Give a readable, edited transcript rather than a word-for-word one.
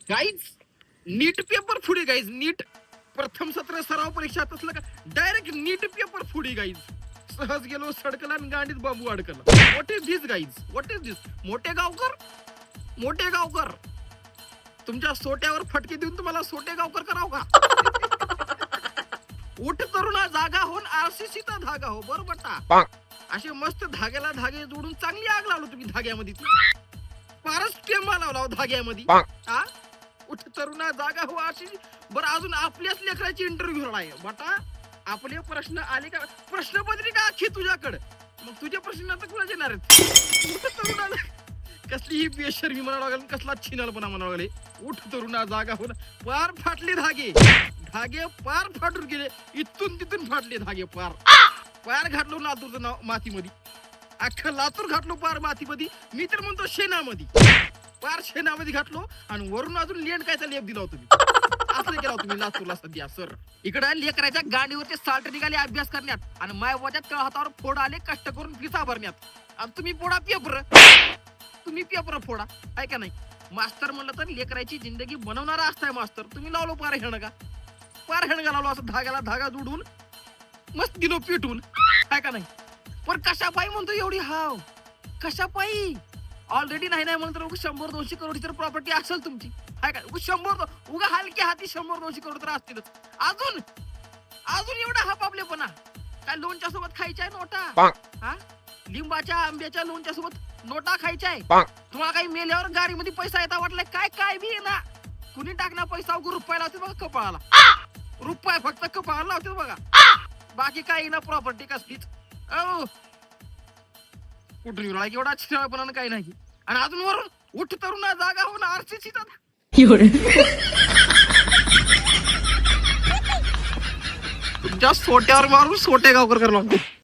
Guys NEET paper फुडी guys NEET प्रथम सत्र सराव परीक्षा असलं का डायरेक्ट नीट पेपर फुडी गाईज सहज गेलो सडकला आणि गांडीत बाबू अडकला. What is this guys what is this मोठे गावकर तुमच्या सोट्यावर फटके देऊन तुम्हाला सोटे गावकर कराव का? उठ तरुणा जागा होऊन आरसीसीचा धागा हो बरोबर. असे मस्त धाग्याला धागे जोडून चांगली आग लावलो तुम्ही धाग्यामध्ये. फारच टेंबा लावला धाग्यामध्ये. हा उठ तरुणा जागा हो आरसीसी. बरं अजून आपल्याच लेकराची इंटरव्ह्यू आहे बटा. आपले प्रश्न आले का प्रश्नपत्रिका आखी तुझ्याकडे मग तुझे प्रश्न आता कुणाचे येणार आहेत? उठ तरुणाला कसली ही बेशर्मी म्हणावं लागेल कसला छिनालपणा म्हणावं लागले. उठ तरुणा जागा हो पार फाटले धागे पार फाटून गेले इथून तिथून फाटले धागे पार घातलो लातूरचं नाव मातीमध्ये अख्खं लातूर घातलो पार मातीमध्ये. मी तर म्हणतो शेणामध्ये पार शेणामध्ये घातलो आणि वरून अजून लेंड कायचा लेप दिला तुम्ही. असं केला तुम्ही लातूरला सध्या सर. इकडे लेकराच्या गाडीवरचे साल्ट निघाले अभ्यास करण्यात आणि मायबाच्या तळ हातावर फोड आले कष्ट करून फिसा भरण्यात. आणि तुम्ही फोडा पेपर फोडा आहे का नाही. मास्तर म्हणलं तर लेकराची जिंदगी बनवणारा असताय मास्तर. तुम्ही लावलो पार हेणगा लावलो असं धाग्याला धागा जोडून मस्त दिलो पिटून आहे का नाही. पण कशा पायी म्हणतो एवढी हाव कशा पायी. ऑलरेडी नाही म्हणून तर 100-200 करोड तर प्रॉपर्टी असेल तुमची आहे का. 100 उगा हलक्या हाती 100-200 करोड तर असतीलच. अजून एवढा हा पापलेपणा काय. लोणच्या सोबत खायच्या नोटा हा लिंबाच्या आंब्याच्या लोणच्या सोबत नोटा खायच्या तुम्हाला. काही मेल्यावर गाडीमध्ये पैसा येता वाटलाय काय बी ना. कुणी टाकणार पैसा रुपया लावते बघा कपाळाला. रुपया फक्त कपाळाला लावते बघा. बाकी काही ना प्रॉपर्टी कसलीच. कुठून येऊ एवढा छिनाळपणा काही नाही. आणि अजून वरून उठ तरुणा जागा होऊन आरसीसी तुमच्या सोट्यावर मारून सोटे गावकर करायला लागतो.